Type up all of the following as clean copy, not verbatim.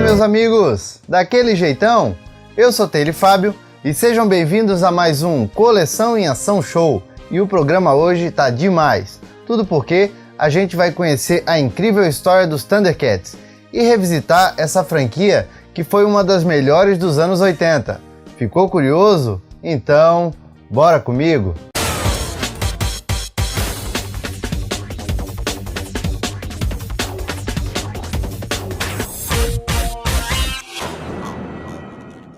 meus amigos! Daquele jeitão? Eu sou Taylor Fábio e sejam bem-vindos a mais um Coleção em Ação Show. E o programa hoje tá demais. Tudo porque a gente vai conhecer a incrível história dos Thundercats e revisitar essa franquia que foi uma das melhores dos anos 80. Ficou curioso? Então, bora comigo!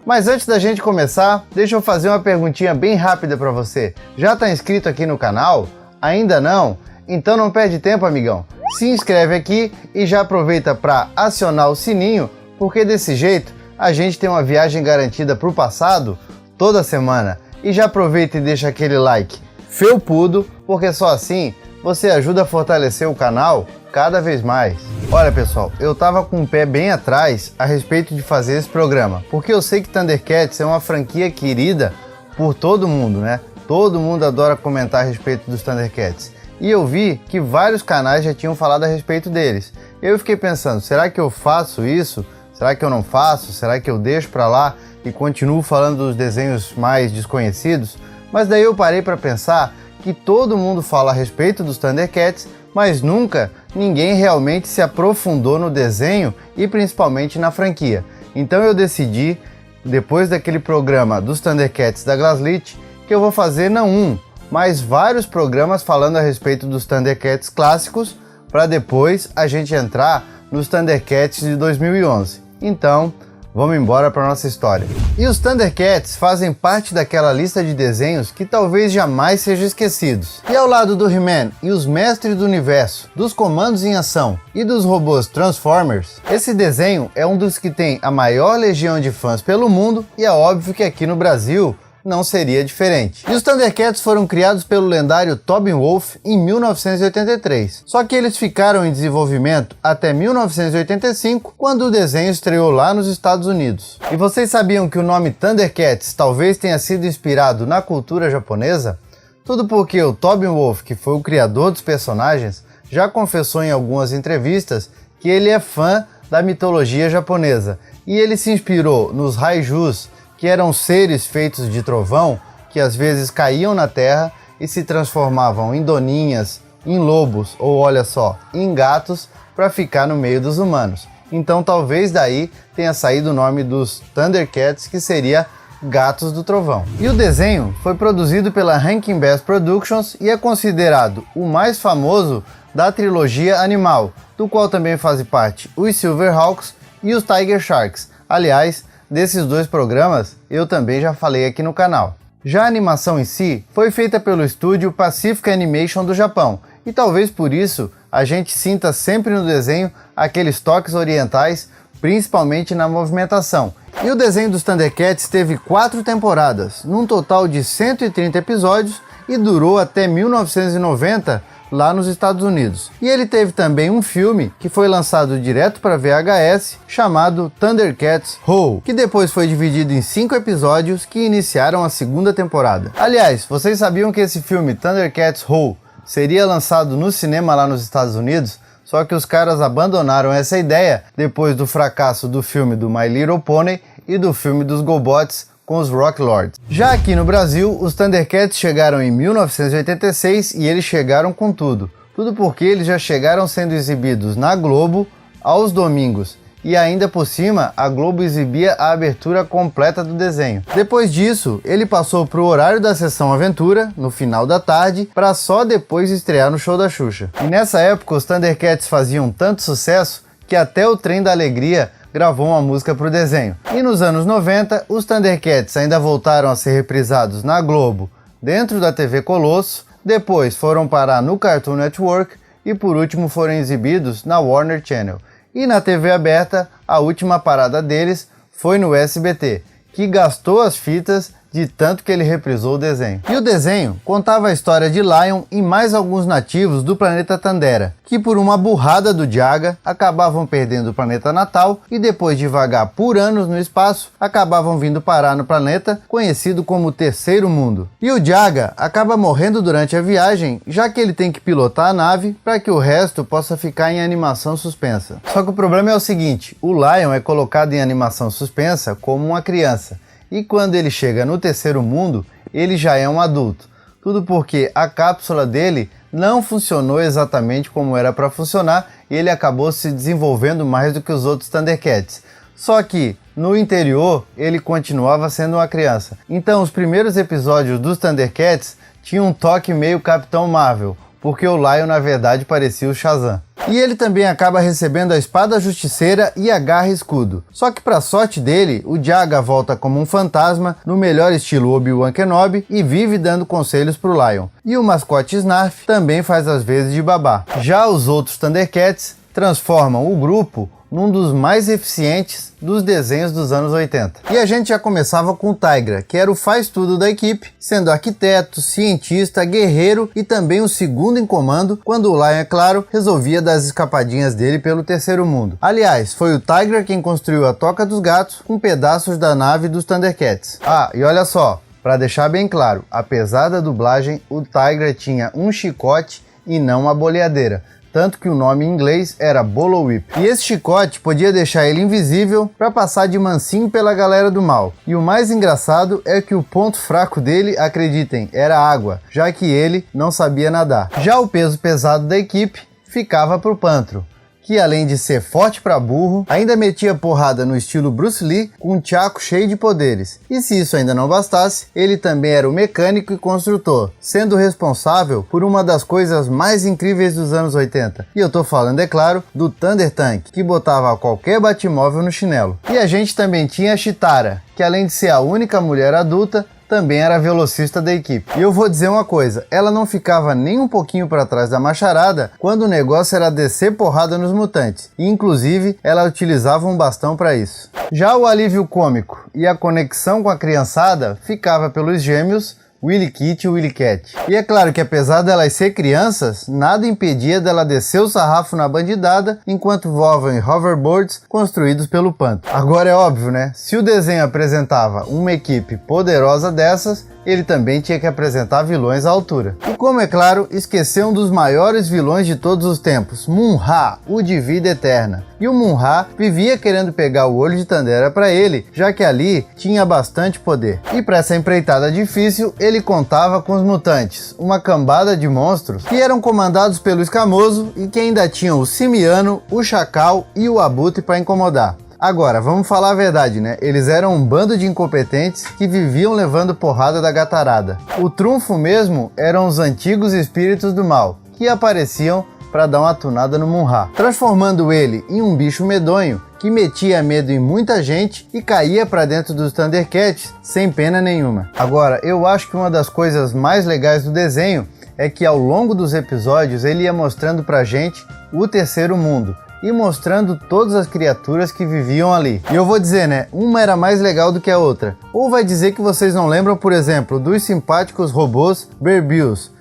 Mas antes da gente começar, deixa eu fazer uma perguntinha bem rápida para você. Já está inscrito aqui no canal? Ainda não? Então não perde tempo, amigão. Se inscreve aqui e já aproveita para acionar o sininho, porque desse jeito a gente tem uma viagem garantida para o passado toda semana. E já aproveita e deixa aquele like felpudo, porque só assim você ajuda a fortalecer o canal cada vez mais. Olha pessoal, eu tava com o pé bem atrás a respeito de fazer esse programa, porque eu sei que Thundercats é uma franquia querida por todo mundo, né? Todo mundo adora comentar a respeito dos Thundercats. E eu vi que vários canais já tinham falado a respeito deles. Eu fiquei pensando, será que eu faço isso? Será que eu não faço? Será que eu deixo pra lá e continuo falando dos desenhos mais desconhecidos? Mas daí eu parei para pensar que todo mundo fala a respeito dos Thundercats, mas nunca ninguém realmente se aprofundou no desenho e principalmente na franquia. Então eu decidi, depois daquele programa dos Thundercats da Glaslit, que eu vou fazer não um, mas vários programas falando a respeito dos Thundercats clássicos, para depois a gente entrar nos Thundercats de 2011. Então, vamos embora para nossa história. E os Thundercats fazem parte daquela lista de desenhos que talvez jamais sejam esquecidos. E ao lado do He-Man e os Mestres do Universo, dos Comandos em Ação e dos robôs Transformers, esse desenho é um dos que tem a maior legião de fãs pelo mundo e é óbvio que aqui no Brasil não seria diferente. E os Thundercats foram criados pelo lendário Tobin Wolfe em 1983. Só que eles ficaram em desenvolvimento até 1985, quando o desenho estreou lá nos Estados Unidos. E vocês sabiam que o nome Thundercats talvez tenha sido inspirado na cultura japonesa? Tudo porque o Tobin Wolfe, que foi o criador dos personagens, já confessou em algumas entrevistas que ele é fã da mitologia japonesa e ele se inspirou nos Haijus, que eram seres feitos de trovão que às vezes caíam na terra e se transformavam em doninhas, em lobos ou, olha só, em gatos para ficar no meio dos humanos. Então talvez daí tenha saído o nome dos Thundercats, que seria Gatos do Trovão. E o desenho foi produzido pela Rankin Bass Productions e é considerado o mais famoso da trilogia animal, do qual também fazem parte os Silverhawks e os Tiger Sharks. Aliás, desses dois programas eu também já falei aqui no canal. Já a animação em si foi feita pelo estúdio Pacific Animation do Japão, e talvez por isso a gente sinta sempre no desenho aqueles toques orientais, principalmente na movimentação. E o desenho dos Thundercats teve 4 temporadas, num total de 130 episódios, e durou até 1990 lá nos Estados Unidos. E ele teve também um filme que foi lançado direto para VHS, chamado Thundercats Ho!, que depois foi dividido em 5 episódios que iniciaram a segunda temporada. Aliás, vocês sabiam que esse filme Thundercats Ho! Seria lançado no cinema lá nos Estados Unidos? Só que os caras abandonaram essa ideia depois do fracasso do filme do My Little Pony e do filme dos GoBots com os Rock Lords. Já aqui no Brasil, os Thundercats chegaram em 1986 e eles chegaram com tudo. Tudo porque eles já chegaram sendo exibidos na Globo aos domingos. E ainda por cima, a Globo exibia a abertura completa do desenho. Depois disso, ele passou para o horário da Sessão Aventura, no final da tarde, para só depois estrear no show da Xuxa. E nessa época, os Thundercats faziam tanto sucesso que até o Trem da Alegria gravou uma música para o desenho. E nos anos 90, os Thundercats ainda voltaram a ser reprisados na Globo, dentro da TV Colosso, depois foram parar no Cartoon Network e por último foram exibidos na Warner Channel. E na TV aberta, a última parada deles foi no SBT, que gastou as fitas de tanto que ele reprisou o desenho. E o desenho contava a história de Lion e mais alguns nativos do planeta Thundera, que por uma burrada do Jaga acabavam perdendo o planeta natal e depois de vagar por anos no espaço, acabavam vindo parar no planeta conhecido como Terceiro Mundo. E o Jaga acaba morrendo durante a viagem, já que ele tem que pilotar a nave para que o resto possa ficar em animação suspensa. Só que o problema é o seguinte, o Lion é colocado em animação suspensa como uma criança, e quando ele chega no Terceiro Mundo, ele já é um adulto. Tudo porque a cápsula dele não funcionou exatamente como era para funcionar e ele acabou se desenvolvendo mais do que os outros Thundercats. Só que, no interior, ele continuava sendo uma criança. Então, os primeiros episódios dos Thundercats tinham um toque meio Capitão Marvel, porque o Lion na verdade parecia o Shazam. E ele também acaba recebendo a espada justiceira e a garra escudo. Só que para sorte dele, o Jaga volta como um fantasma, no melhor estilo Obi-Wan Kenobi, e vive dando conselhos pro Lion. E o mascote Snarf também faz as vezes de babá. Já os outros Thundercats transformam o grupo num dos mais eficientes dos desenhos dos anos 80. E a gente já começava com o Tigra, que era o faz-tudo da equipe, sendo arquiteto, cientista, guerreiro e também o segundo em comando, quando o Lion, é claro, resolvia dar as escapadinhas dele pelo Terceiro Mundo. Aliás, foi o Tigra quem construiu a Toca dos Gatos com pedaços da nave dos Thundercats. Ah, e olha só, para deixar bem claro, apesar da dublagem, o Tigra tinha um chicote e não uma boleadeira. Tanto que o nome em inglês era Bolo Whip. E esse chicote podia deixar ele invisível para passar de mansinho pela galera do mal. E o mais engraçado é que o ponto fraco dele, acreditem, era água, já que ele não sabia nadar. Já o peso pesado da equipe ficava pro Pantro, que além de ser forte pra burro, ainda metia porrada no estilo Bruce Lee com um tchaco cheio de poderes. E se isso ainda não bastasse, ele também era o mecânico e construtor, sendo responsável por uma das coisas mais incríveis dos anos 80. E eu tô falando, é claro, do Thunder Tank, que botava qualquer batimóvel no chinelo. E a gente também tinha a Chitara, que além de ser a única mulher adulta, também era a velocista da equipe. E eu vou dizer uma coisa, ela não ficava nem um pouquinho para trás da macharada quando o negócio era descer porrada nos mutantes, e inclusive ela utilizava um bastão para isso. Já o alívio cômico e a conexão com a criançada ficava pelos gêmeos Willy Kit e Willy Cat. E é claro que apesar delas ser crianças, nada impedia dela descer o sarrafo na bandidada enquanto voavam em hoverboards construídos pelo Pantro. Agora é óbvio, né? Se o desenho apresentava uma equipe poderosa dessas, ele também tinha que apresentar vilões à altura. E como é claro, esqueceu um dos maiores vilões de todos os tempos, Mun-Ra, o de vida eterna. E o Mun-Ra vivia querendo pegar o olho de Thundera para ele, já que ali tinha bastante poder. E para essa empreitada difícil, ele contava com os mutantes, uma cambada de monstros que eram comandados pelo Escamoso e que ainda tinham o Simiano, o Chacal e o Abutre para incomodar. Agora, vamos falar a verdade, né? Eles eram um bando de incompetentes que viviam levando porrada da gatarada. O trunfo mesmo eram os antigos espíritos do mal, que apareciam para dar uma tunada no Mun-Ra, transformando ele em um bicho medonho que metia medo em muita gente e caía para dentro dos Thundercats sem pena nenhuma. Agora, eu acho que uma das coisas mais legais do desenho é que ao longo dos episódios ele ia mostrando pra gente o Terceiro Mundo, e mostrando todas as criaturas que viviam ali. E eu vou dizer, né, uma era mais legal do que a outra. Ou vai dizer que vocês não lembram, por exemplo, dos simpáticos robôs Berbils,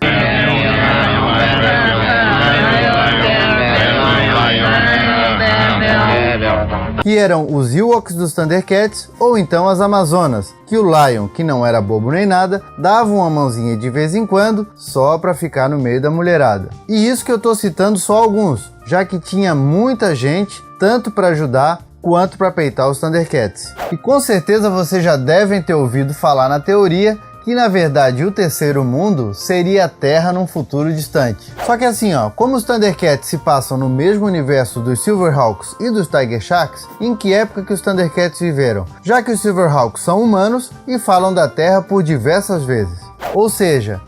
que eram os Ewoks dos Thundercats, ou então as Amazonas, que o Lion, que não era bobo nem nada, dava uma mãozinha de vez em quando, só pra ficar no meio da mulherada. E isso que eu tô citando só alguns, já que tinha muita gente, tanto para ajudar, quanto para peitar os Thundercats. E com certeza vocês já devem ter ouvido falar na teoria que na verdade o Terceiro Mundo seria a Terra num futuro distante. Só que assim, ó, como os Thundercats se passam no mesmo universo dos Silverhawks e dos Tiger Sharks, em que época que os Thundercats viveram? Já que os Silverhawks são humanos e falam da Terra por diversas vezes. Ou seja,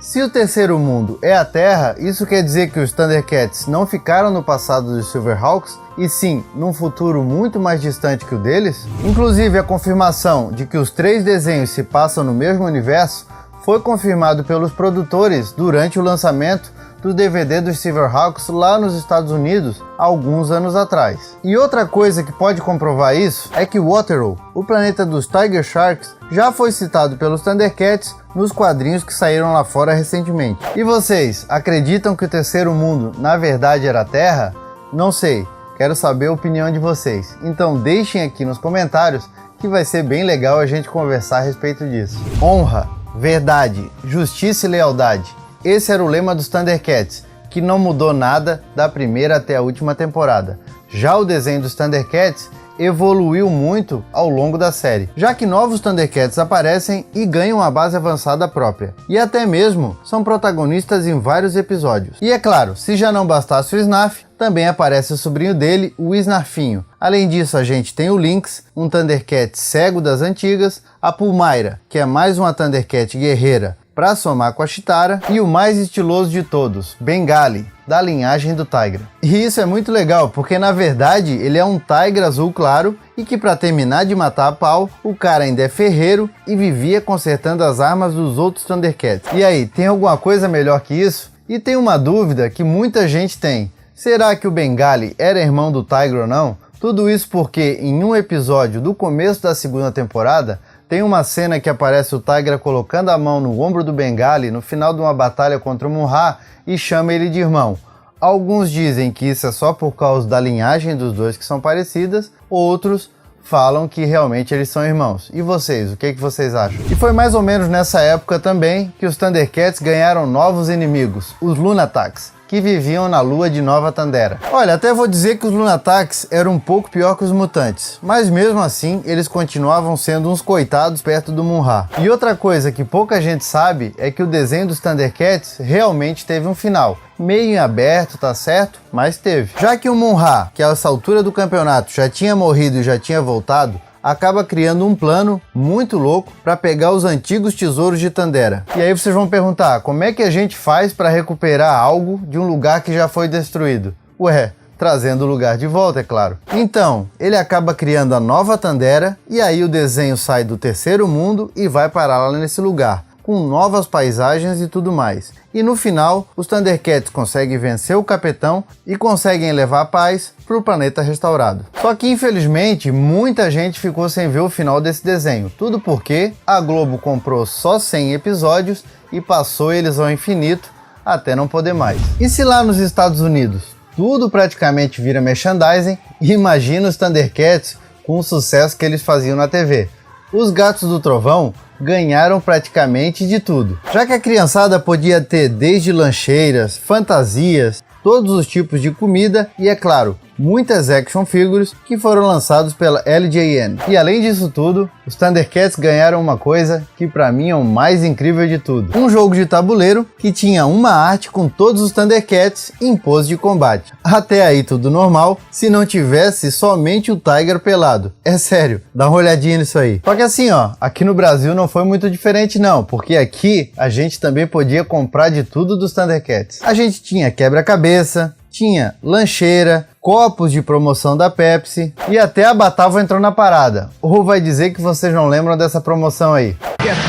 se o Terceiro Mundo é a Terra, isso quer dizer que os Thundercats não ficaram no passado dos Silverhawks, e sim, num futuro muito mais distante que o deles? Inclusive, a confirmação de que os 3 desenhos se passam no mesmo universo foi confirmado pelos produtores durante o lançamento do DVD dos Silverhawks lá nos Estados Unidos há alguns anos atrás. E outra coisa que pode comprovar isso é que Waterloo, o planeta dos Tiger Sharks, já foi citado pelos Thundercats nos quadrinhos que saíram lá fora recentemente. E vocês, acreditam que o terceiro mundo na verdade era a Terra? Não sei, quero saber a opinião de vocês. Então deixem aqui nos comentários que vai ser bem legal a gente conversar a respeito disso. Honra, verdade, justiça e lealdade. Esse era o lema dos Thundercats, que não mudou nada da primeira até a última temporada. Já o desenho dos Thundercats evoluiu muito ao longo da série, já que novos Thundercats aparecem e ganham uma base avançada própria, e até mesmo são protagonistas em vários episódios. E é claro, se já não bastasse o Snarf, também aparece o sobrinho dele, o Snarfinho. Além disso, a gente tem o Lynx, um Thundercat cego das antigas, a Pulmaira, que é mais uma Thundercat guerreira para somar com a Chitara, e o mais estiloso de todos, Bengali, da linhagem do Tigra. E isso é muito legal, porque na verdade ele é um Tigra azul claro e que para terminar de matar a pau, o cara ainda é ferreiro e vivia consertando as armas dos outros Thundercats. E aí, tem alguma coisa melhor que isso? E tem uma dúvida que muita gente tem. Será que o Bengali era irmão do Tigra ou não? Tudo isso porque em um episódio do começo da segunda temporada, tem uma cena que aparece o Tigra colocando a mão no ombro do Bengali no final de uma batalha contra o Munra e chama ele de irmão. Alguns dizem que isso é só por causa da linhagem dos dois que são parecidas, outros falam que realmente eles são irmãos. E vocês, o que vocês acham? E foi mais ou menos nessa época também que os Thundercats ganharam novos inimigos, os Lunatacs, que viviam na lua de Nova Thundera. Olha, até vou dizer que os Lunatacs eram um pouco pior que os mutantes, mas mesmo assim eles continuavam sendo uns coitados perto do Munra. E outra coisa que pouca gente sabe é que o desenho dos Thundercats realmente teve um final. Meio em aberto, tá certo? Mas teve. Já que o Munra, que a essa altura do campeonato já tinha morrido e já tinha voltado, acaba criando um plano muito louco para pegar os antigos tesouros de Thundera. E aí vocês vão perguntar, como é que a gente faz para recuperar algo de um lugar que já foi destruído? Ué, trazendo o lugar de volta, é claro. Então, ele acaba criando a nova Thundera e aí o desenho sai do terceiro mundo e vai parar lá nesse lugar, com novas paisagens e tudo mais. E no final, os Thundercats conseguem vencer o Capetão e conseguem levar a paz para o planeta restaurado. Só que infelizmente, muita gente ficou sem ver o final desse desenho. Tudo porque a Globo comprou só 100 episódios e passou eles ao infinito até não poder mais. E se lá nos Estados Unidos tudo praticamente vira merchandising, imagina os Thundercats com o sucesso que eles faziam na TV. Os Gatos do Trovão ganharam praticamente de tudo, já que a criançada podia ter desde lancheiras, fantasias, todos os tipos de comida e, é claro, muitas action figures que foram lançados pela LJN. E além disso tudo, os Thundercats ganharam uma coisa que para mim é o mais incrível de tudo. Um jogo de tabuleiro que tinha uma arte com todos os Thundercats em pose de combate. Até aí tudo normal, se não tivesse somente o Tiger pelado. É sério, dá uma olhadinha nisso aí. Só que assim ó, aqui no Brasil não foi muito diferente não, porque aqui a gente também podia comprar de tudo dos Thundercats. A gente tinha quebra-cabeça, tinha lancheira, copos de promoção da Pepsi e até a Batavo entrou na parada. Ou vai dizer que vocês não lembram dessa promoção aí?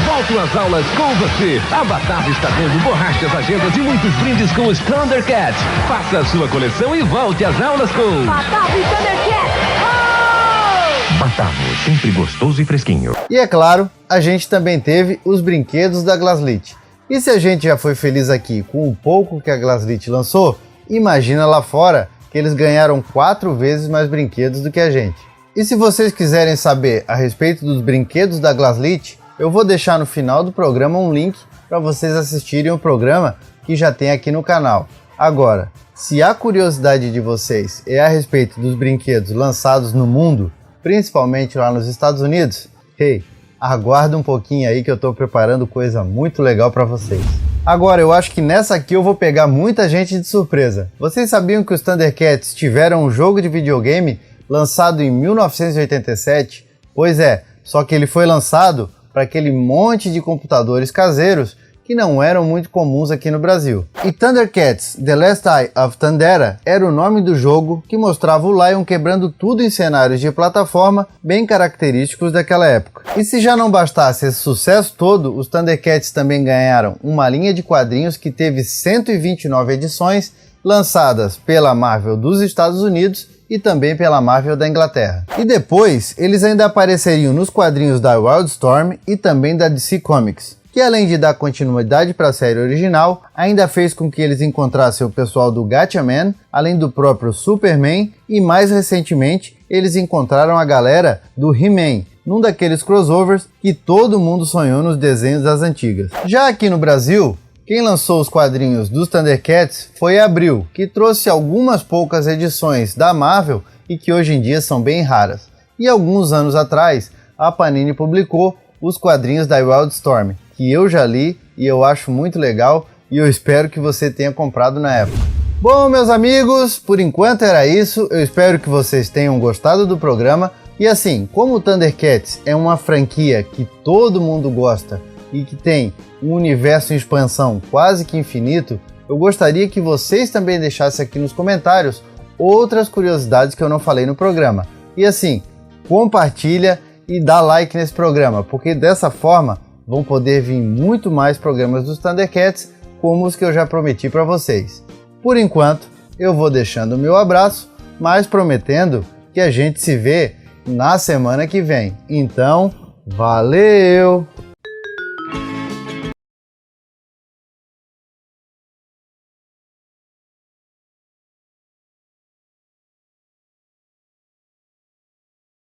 Volto às aulas com você. A Batavo está dando borrachas, agendas e muitos brindes com os Thundercats. Faça a sua coleção e volte às aulas com Batavo e Thundercats. Oh! Batavo, sempre gostoso e fresquinho. E é claro, a gente também teve os brinquedos da Glaslit. E se a gente já foi feliz aqui com o pouco que a Glaslit lançou, imagina lá fora que eles ganharam 4 vezes mais brinquedos do que a gente. E se vocês quiserem saber a respeito dos brinquedos da Glaslit, eu vou deixar no final do programa um link para vocês assistirem o programa que já tem aqui no canal. Agora, se a curiosidade de vocês é a respeito dos brinquedos lançados no mundo, principalmente lá nos Estados Unidos, hey, aguarda um pouquinho aí que eu estou preparando coisa muito legal para vocês. Agora, eu acho que nessa aqui eu vou pegar muita gente de surpresa. Vocês sabiam que os Thundercats tiveram um jogo de videogame lançado em 1987? Pois é, só que ele foi lançado para aquele monte de computadores caseiros que não eram muito comuns aqui no Brasil. E Thundercats The Last Eye of Thundera era o nome do jogo que mostrava o Lion quebrando tudo em cenários de plataforma bem característicos daquela época. E se já não bastasse esse sucesso todo, os Thundercats também ganharam uma linha de quadrinhos que teve 129 edições, lançadas pela Marvel dos Estados Unidos e também pela Marvel da Inglaterra. E depois, eles ainda apareceriam nos quadrinhos da Wildstorm e também da DC Comics, que além de dar continuidade para a série original, ainda fez com que eles encontrassem o pessoal do Gatchaman, além do próprio Superman, e mais recentemente, eles encontraram a galera do He-Man, num daqueles crossovers que todo mundo sonhou nos desenhos das antigas. Já aqui no Brasil, quem lançou os quadrinhos dos Thundercats foi a Abril, que trouxe algumas poucas edições da Marvel e que hoje em dia são bem raras. E alguns anos atrás, a Panini publicou os quadrinhos da Wildstorm, que eu já li e eu acho muito legal e eu espero que você tenha comprado na época. Bom, meus amigos, por enquanto era isso. Eu espero que vocês tenham gostado do programa. E assim, como o Thundercats é uma franquia que todo mundo gosta e que tem um universo em expansão quase que infinito, eu gostaria que vocês também deixassem aqui nos comentários outras curiosidades que eu não falei no programa. E assim, compartilha e dá like nesse programa, porque dessa forma vão poder vir muito mais programas dos Thundercats, como os que eu já prometi para vocês. Por enquanto, eu vou deixando o meu abraço, mas prometendo que a gente se vê na semana que vem. Então, valeu!